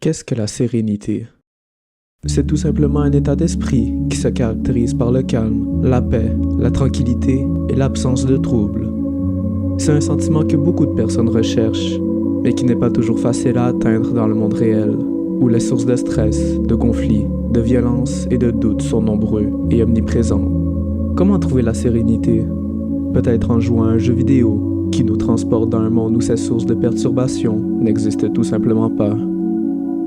Qu'est-ce que la sérénité? C'est tout simplement un état d'esprit qui se caractérise par le calme, la paix, la tranquillité et l'absence de troubles. C'est un sentiment que beaucoup de personnes recherchent, mais qui n'est pas toujours facile à atteindre dans le monde réel, où les sources de stress, de conflits, de violence et de doutes sont nombreux et omniprésents. Comment trouver la sérénité? Peut-être en jouant à un jeu vidéo qui nous transporte dans un monde où ces sources de perturbation n'existent tout simplement pas.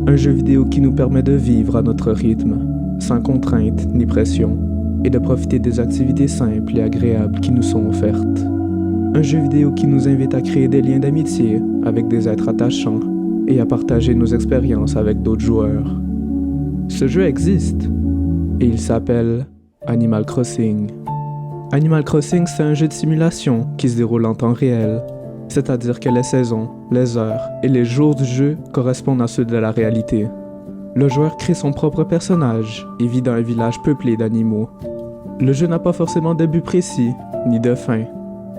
Un jeu vidéo qui nous permet de vivre à notre rythme, sans contrainte ni pression, et de profiter des activités simples et agréables qui nous sont offertes. Un jeu vidéo qui nous invite à créer des liens d'amitié avec des êtres attachants et à partager nos expériences avec d'autres joueurs. Ce jeu existe, et il s'appelle Animal Crossing. Animal Crossing, c'est un jeu de simulation qui se déroule en temps réel, c'est-à-dire que les saisons, les heures et les jours du jeu correspondent à ceux de la réalité. Le joueur crée son propre personnage et vit dans un village peuplé d'animaux. Le jeu n'a pas forcément de but précis, ni de fin.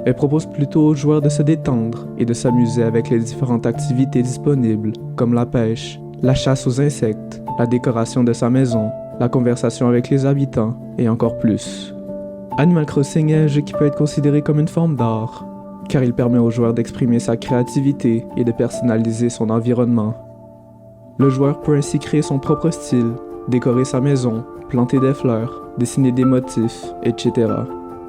Elle propose plutôt aux joueurs de se détendre et de s'amuser avec les différentes activités disponibles, comme la pêche, la chasse aux insectes, la décoration de sa maison, la conversation avec les habitants et encore plus. Animal Crossing est un jeu qui peut être considéré comme une forme d'art, car il permet au joueur d'exprimer sa créativité et de personnaliser son environnement. Le joueur peut ainsi créer son propre style, décorer sa maison, planter des fleurs, dessiner des motifs, etc.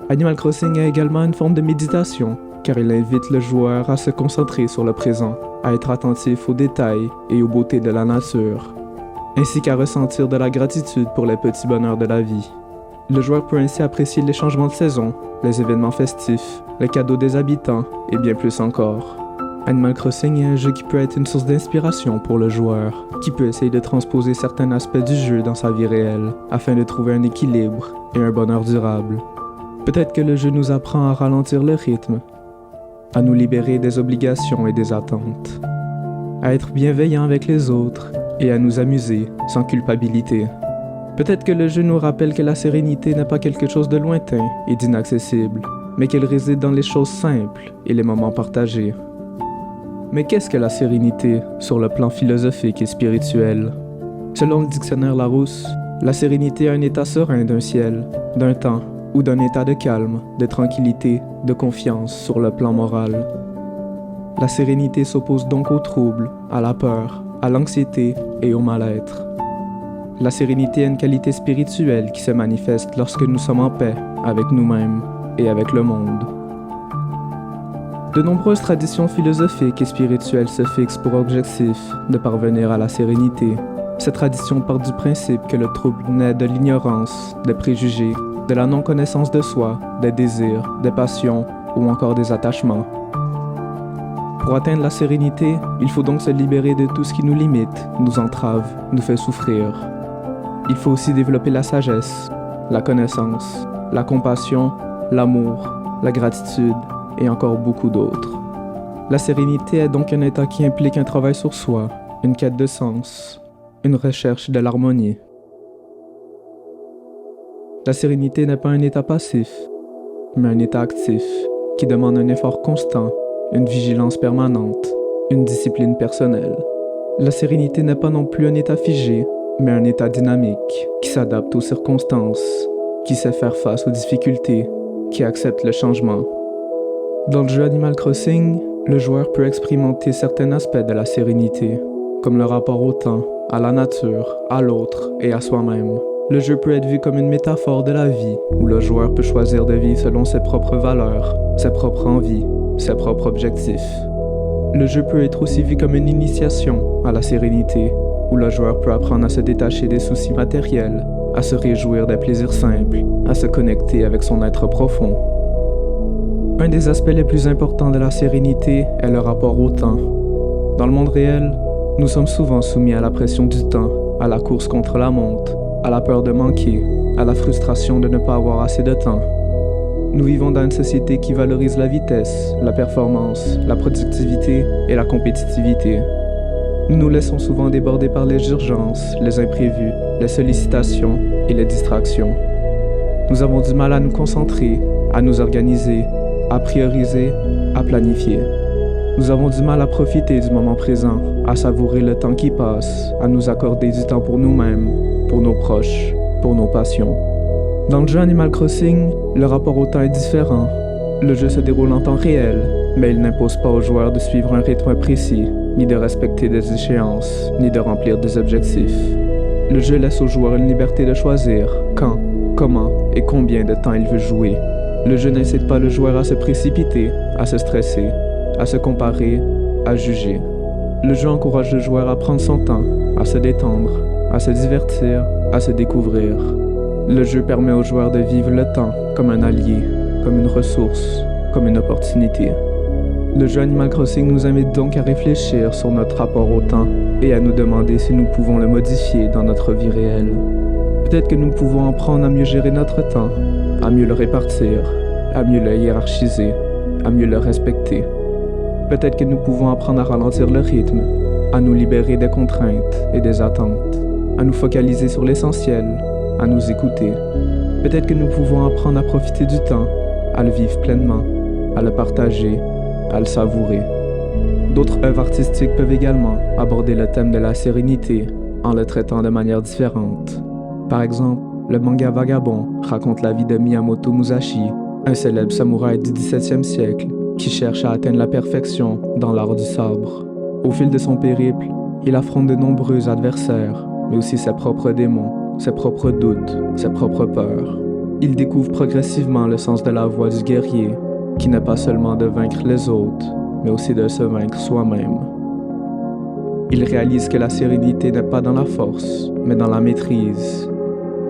Animal Crossing est également une forme de méditation, car il invite le joueur à se concentrer sur le présent, à être attentif aux détails et aux beautés de la nature, ainsi qu'à ressentir de la gratitude pour les petits bonheurs de la vie. Le joueur peut ainsi apprécier les changements de saison, les événements festifs, les cadeaux des habitants et bien plus encore. Animal Crossing est un jeu qui peut être une source d'inspiration pour le joueur, qui peut essayer de transposer certains aspects du jeu dans sa vie réelle, afin de trouver un équilibre et un bonheur durable. Peut-être que le jeu nous apprend à ralentir le rythme, à nous libérer des obligations et des attentes, à être bienveillant avec les autres et à nous amuser sans culpabilité. Peut-être que le jeu nous rappelle que la sérénité n'est pas quelque chose de lointain et d'inaccessible, mais qu'elle réside dans les choses simples et les moments partagés. Mais qu'est-ce que la sérénité sur le plan philosophique et spirituel? Selon le dictionnaire Larousse, la sérénité est un état serein d'un ciel, d'un temps ou d'un état de calme, de tranquillité, de confiance sur le plan moral. La sérénité s'oppose donc au trouble, à la peur, à l'anxiété et au mal-être. La sérénité est une qualité spirituelle qui se manifeste lorsque nous sommes en paix avec nous-mêmes et avec le monde. De nombreuses traditions philosophiques et spirituelles se fixent pour objectif de parvenir à la sérénité. Ces traditions partent du principe que le trouble naît de l'ignorance, des préjugés, de la non-connaissance de soi, des désirs, des passions ou encore des attachements. Pour atteindre la sérénité, il faut donc se libérer de tout ce qui nous limite, nous entrave, nous fait souffrir. Il faut aussi développer la sagesse, la connaissance, la compassion, l'amour, la gratitude et encore beaucoup d'autres. La sérénité est donc un état qui implique un travail sur soi, une quête de sens, une recherche de l'harmonie. La sérénité n'est pas un état passif, mais un état actif qui demande un effort constant, une vigilance permanente, une discipline personnelle. La sérénité n'est pas non plus un état figé, mais un état dynamique, qui s'adapte aux circonstances, qui sait faire face aux difficultés, qui accepte le changement. Dans le jeu Animal Crossing, le joueur peut expérimenter certains aspects de la sérénité, comme le rapport au temps, à la nature, à l'autre et à soi-même. Le jeu peut être vu comme une métaphore de la vie, où le joueur peut choisir de vivre selon ses propres valeurs, ses propres envies, ses propres objectifs. Le jeu peut être aussi vu comme une initiation à la sérénité, où le joueur peut apprendre à se détacher des soucis matériels, à se réjouir des plaisirs simples, à se connecter avec son être profond. Un des aspects les plus importants de la sérénité est le rapport au temps. Dans le monde réel, nous sommes souvent soumis à la pression du temps, à la course contre la montre, à la peur de manquer, à la frustration de ne pas avoir assez de temps. Nous vivons dans une société qui valorise la vitesse, la performance, la productivité et la compétitivité. Nous nous laissons souvent déborder par les urgences, les imprévus, les sollicitations et les distractions. Nous avons du mal à nous concentrer, à nous organiser, à prioriser, à planifier. Nous avons du mal à profiter du moment présent, à savourer le temps qui passe, à nous accorder du temps pour nous-mêmes, pour nos proches, pour nos passions. Dans le jeu Animal Crossing, le rapport au temps est différent. Le jeu se déroule en temps réel, mais il n'impose pas aux joueurs de suivre un rythme précis, ni de respecter des échéances, ni de remplir des objectifs. Le jeu laisse au joueur une liberté de choisir quand, comment et combien de temps il veut jouer. Le jeu n'incite pas le joueur à se précipiter, à se stresser, à se comparer, à juger. Le jeu encourage le joueur à prendre son temps, à se détendre, à se divertir, à se découvrir. Le jeu permet aux joueurs de vivre le temps comme un allié, comme une ressource, comme une opportunité. Le jeu Animal Crossing nous invite donc à réfléchir sur notre rapport au temps et à nous demander si nous pouvons le modifier dans notre vie réelle. Peut-être que nous pouvons apprendre à mieux gérer notre temps, à mieux le répartir, à mieux le hiérarchiser, à mieux le respecter. Peut-être que nous pouvons apprendre à ralentir le rythme, à nous libérer des contraintes et des attentes, à nous focaliser sur l'essentiel, à nous écouter. Peut-être que nous pouvons apprendre à profiter du temps, à le vivre pleinement, à le partager, à le savourer. D'autres œuvres artistiques peuvent également aborder le thème de la sérénité en le traitant de manière différente. Par exemple, le manga Vagabond raconte la vie de Miyamoto Musashi, un célèbre samouraï du XVIIe siècle qui cherche à atteindre la perfection dans l'art du sabre. Au fil de son périple, il affronte de nombreux adversaires, mais aussi ses propres démons, ses propres doutes, ses propres peurs. Il découvre progressivement le sens de la voie du guerrier, qui n'est pas seulement de vaincre les autres, mais aussi de se vaincre soi-même. Il réalise que la sérénité n'est pas dans la force, mais dans la maîtrise.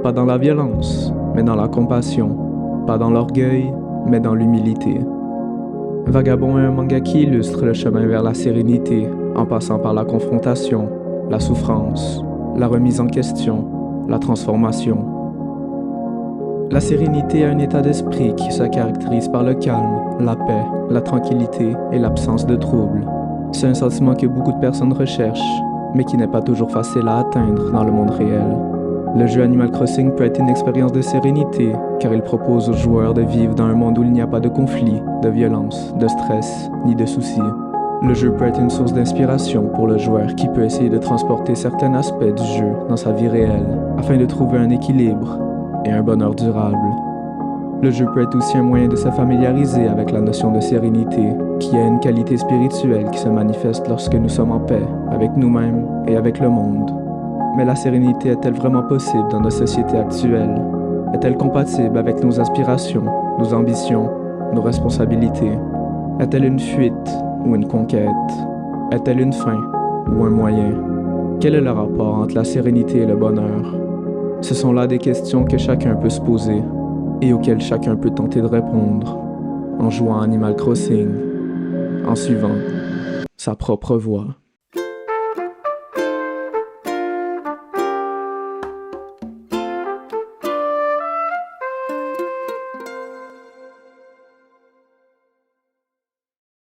Pas dans la violence, mais dans la compassion. Pas dans l'orgueil, mais dans l'humilité. Vagabond est un manga qui illustre le chemin vers la sérénité, en passant par la confrontation, la souffrance, la remise en question, la transformation. La sérénité est un état d'esprit qui se caractérise par le calme, la paix, la tranquillité et l'absence de troubles. C'est un sentiment que beaucoup de personnes recherchent, mais qui n'est pas toujours facile à atteindre dans le monde réel. Le jeu Animal Crossing peut être une expérience de sérénité, car il propose aux joueurs de vivre dans un monde où il n'y a pas de conflit, de violence, de stress, ni de soucis. Le jeu peut être une source d'inspiration pour le joueur qui peut essayer de transporter certains aspects du jeu dans sa vie réelle, afin de trouver un équilibre et un bonheur durable. Le jeu peut être aussi un moyen de se familiariser avec la notion de sérénité, qui est une qualité spirituelle qui se manifeste lorsque nous sommes en paix avec nous-mêmes et avec le monde. Mais la sérénité est-elle vraiment possible dans nos sociétés actuelles? Est-elle compatible avec nos aspirations, nos ambitions, nos responsabilités? Est-elle une fuite ou une conquête? Est-elle une fin ou un moyen? Quel est le rapport entre la sérénité et le bonheur? Ce sont là des questions que chacun peut se poser et auxquelles chacun peut tenter de répondre en jouant à Animal Crossing, en suivant sa propre voie.